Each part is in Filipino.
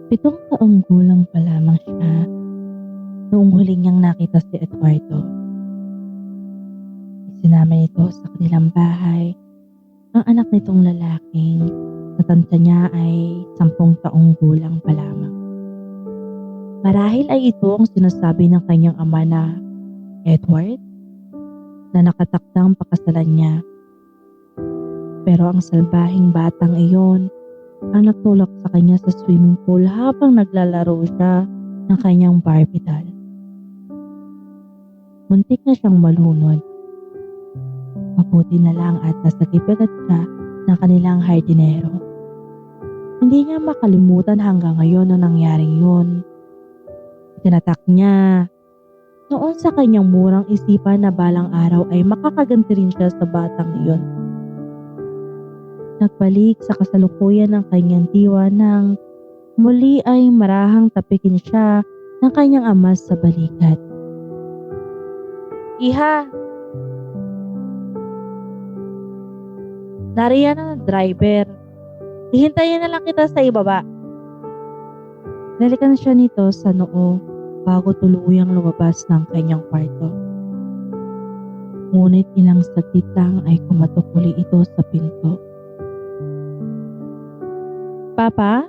7 taong gulang pa lamang siya noong huli niyang nakita si Eduardo. Isinama nito sa kanilang bahay ang anak nitong lalaking sa tansya niya ay 10 taong gulang pa lamang. Marahil ay ito ang sinasabi ng kanyang ama na Edward na nakatakdang pakasalan niya. Pero ang salbahing batang iyon ang nagtulak sa kanya sa swimming pool habang naglalaro siya ng kanyang Barbie doll. Muntik na siyang malunod. Mabuti na lang at nasa kibigat siya ng kanilang hardinero. Hindi niya makalimutan hanggang ngayon na nangyaring yun. Tinatak niya noon sa kanyang murang isipan na balang araw ay makakaganti rin siya sa batang iyon. Nagbalik sa kasalukuyan ng kanyang diwa nang muli ay marahang tapikin siya ng kanyang ama sa balikat. Iha, nariyan na ng driver. Hihintayin na lang kita sa ibaba. Nalikan siya nito sa noo bago tuluyang lumabas ng kanyang kwarto. Ngunit ilang saglit lang ay kumatok uli ito sa pinto. Papa?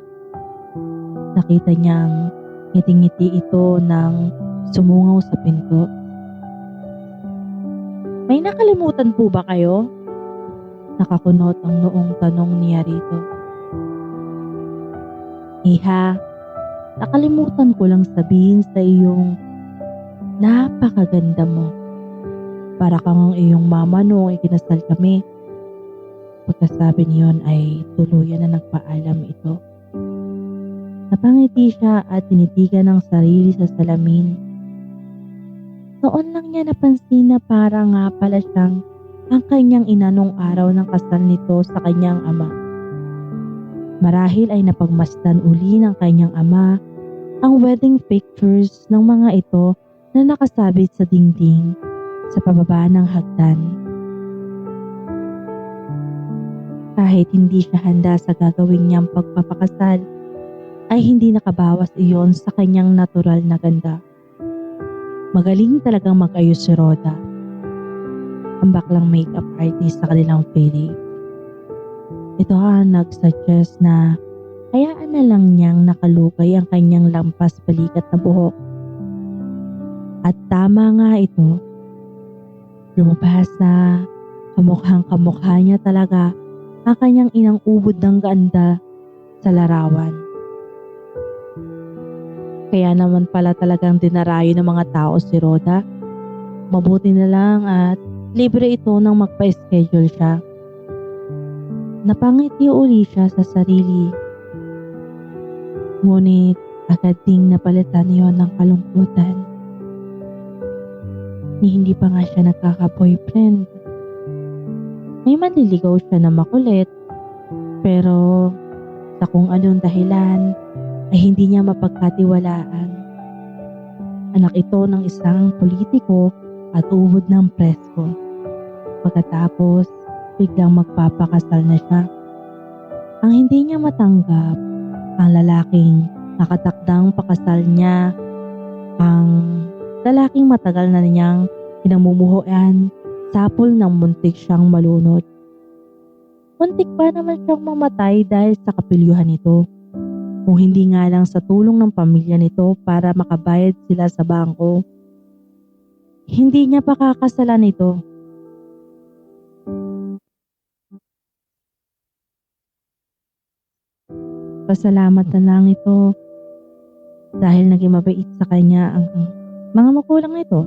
Nakita niyang ngiti-ngiti ito nang sumungaw sa pinto. May nakalimutan po ba kayo? Nakakunot ang noong tanong niya rito. Iha, nakalimutan ko lang sabihin sa iyong napakaganda mo. Para kang ang iyong mama noong ikinasal kami. Pagkasabi niyon ay tuluyan na nagpaalam ito. Napangiti siya at tinitigan ng sarili sa salamin. Noon lang niya napansin na para nga pala siyang ang kanyang ina nung araw ng kasal nito sa kanyang ama. Marahil ay napagmasdan uli ng kanyang ama ang wedding pictures ng mga ito na nakasabit sa dingding sa pababa ng hagdan. Kahit hindi siya handa sa gagawin niyang pagpapakasal, ay hindi nakabawas iyon sa kanyang natural na ganda. Magaling talagang mag-ayos si Rhoda, ang baklang makeup artist sa kanilang feeling. Ito ang nag-suggest na hayaan na lang niyang nakalukay ang kanyang lampas balikat na buhok. At tama nga ito, lumabas na kamukhang kamukha niya talaga ang kanyang inang ubod ng ganda sa larawan. Kaya naman pala talagang dinarayo ng mga tao si Rhoda. Mabuti na lang at libre ito nang magpa-schedule siya. Napangiti uli siya sa sarili. Ngunit agad ding napalitan niyon ng kalungkutan. Ni hindi pa nga siya nagkaka-boyfriend. May manliligaw siya na makulit, pero sa kung anong dahilan ay hindi niya mapagkatiwalaan. Anak ito ng isang politiko at ubod ng presko. Pagkatapos, biglang magpapakasal na siya. Ang hindi niya matanggap, ang lalaking nakatakdang pakasal niya, ang lalaking matagal na niyang pinamumuhuan, sapol ng muntik siyang malunod. Muntik pa naman siyang mamatay dahil sa kapilyuhan nito. Kung hindi nga lang sa tulong ng pamilya nito para makabayad sila sa bangko, hindi niya pakakasalan ito. Pasalamat na lang ito dahil naging mabait sa kanya ang mga magulang nito.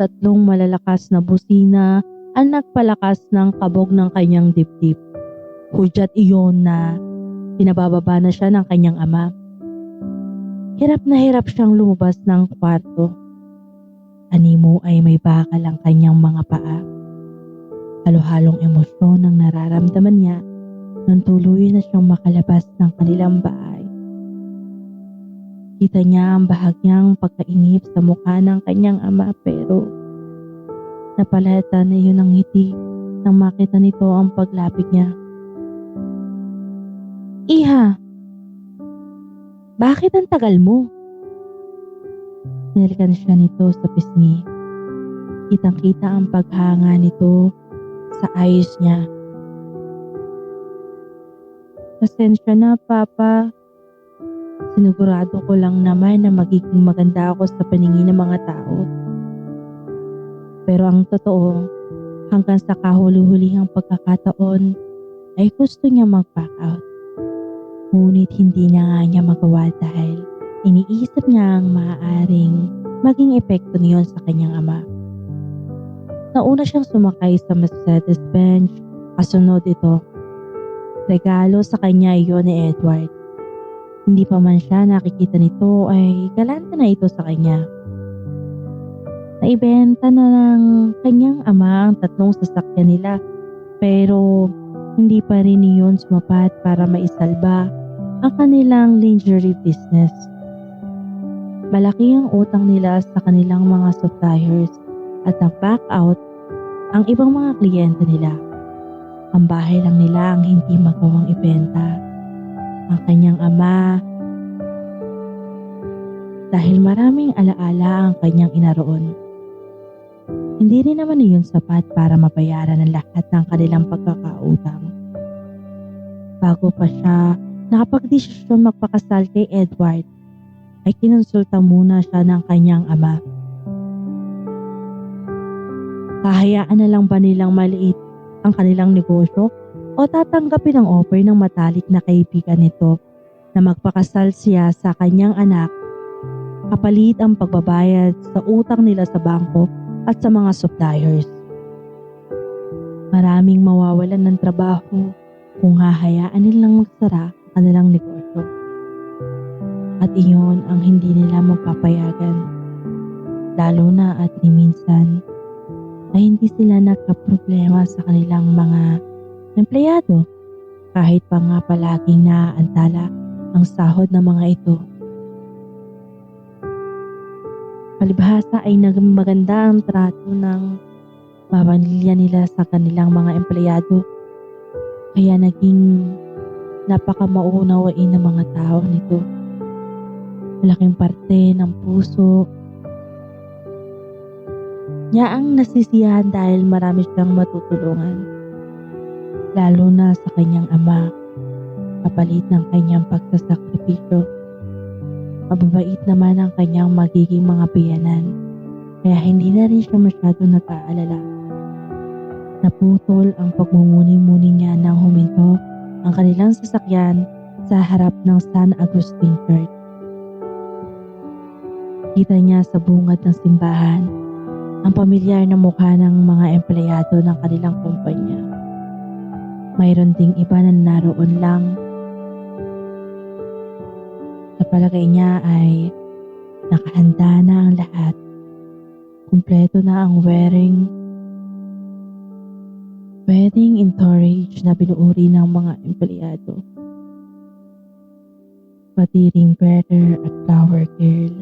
3 malalakas na busina ang nagpalakas ng kabog ng kanyang dibdib. Hudyat iyon na pinabababa na siya ng kanyang ama. Hirap na hirap siyang lumabas ng kwarto. Animo ay may bakal ang kanyang mga paa. Halo-halong emosyon ang nararamdaman niya nang tuluyan na siyang makalabas ng kanilang bahay. Kita niya ang bahagyang pagkainip sa mukha ng kanyang ama pero napalata na iyon ng ngiti nang makita nito ang paglapit niya. Iha, bakit ang tagal mo? Sinalikan siya nito sa pisngi. Kitang-kita ang paghanga nito sa ayos niya. Pasensya na, Papa. Sinigurado ko lang naman na magiging maganda ako sa paningin ng mga tao. Pero ang totoo, hanggang sa kahuli-hulihang pagkakataon ay gusto niya mag-back out. Ngunit hindi na nga niya magawa dahil iniisip niya ang maaaring maging epekto niyon sa kanyang ama. Nauna siyang sumakay sa Mercedes-Benz, kasunod ito. Regalo sa kanya iyon ni Edward. Hindi pa man siya nakikita nito ay galante na ito sa kanya. Naibenta na ng kanyang ama ang 3 sasakyan nila pero hindi pa rin iyon sumapat para maisalba ang kanilang lingerie business. Malaki ang utang nila sa kanilang mga suppliers at nag-back out ang ibang mga kliyente nila. Ang bahay lang nila ang hindi magawang ibenta. Ang kanyang ama, dahil maraming alaala ang kanyang inaroon. Hindi rin naman iyon sapat para mabayaran ang lahat ng kanilang pagkakautang. Bago pa siya nakapagdesisyon magpakasal kay Edward, ay kinonsulta muna siya ng kanyang ama. Kahayaan na lang ba nilang maliit ang kanilang negosyo o tatanggapin ang offer ng matalik na kaibigan nito na magpakasal siya sa kanyang anak kapalit ang pagbabayad sa utang nila sa bangko at sa mga suppliers. Maraming mawawalan ng trabaho kung hahayaan nilang magsara ang kanilang negosyo. At iyon ang hindi nila magpapayagan. Lalo na at ni minsan ay hindi sila nagkaproblema sa kanilang mga empleyado kahit pa nga palaging naaantala ang sahod ng mga ito. Palibhasa ay naging maganda ang trato ng pamilya nila sa kanilang mga empleyado kaya naging napakamauunawain ng mga tao nito. Malaking parte ng puso niya ang nasisiyahan dahil marami siyang matutulungan. Lalo na sa kanyang ama, kapalit ng kanyang pagsasakripisyo. Mababait naman ang kanyang magiging mga biyanan, kaya hindi na rin siya masyado nag-aalala. Naputol ang pagmumuni-muni niya nang huminto ang kanilang sasakyan sa harap ng San Agustin Church. Kita niya sa bungad ng simbahan ang pamilyar na mukha ng mga empleyado ng kanilang kumpanya. Mayroon ding iba na naroon lang. Sa palagay niya ay nakahanda na ang lahat. Kumpleto na ang wedding entourage na binuuri ng mga empleyado. Pati ring bearer at flower girl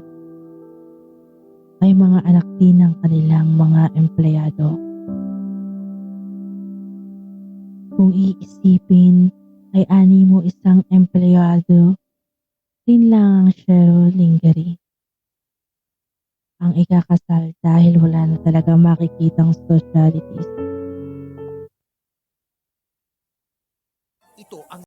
ay mga anak din ng kanilang mga empleyado. Kung iisipin ay 6 empleyado rin lang ang Cheryl Lingerie ang ikakasal dahil wala na talaga makikitang socialities. Ito ang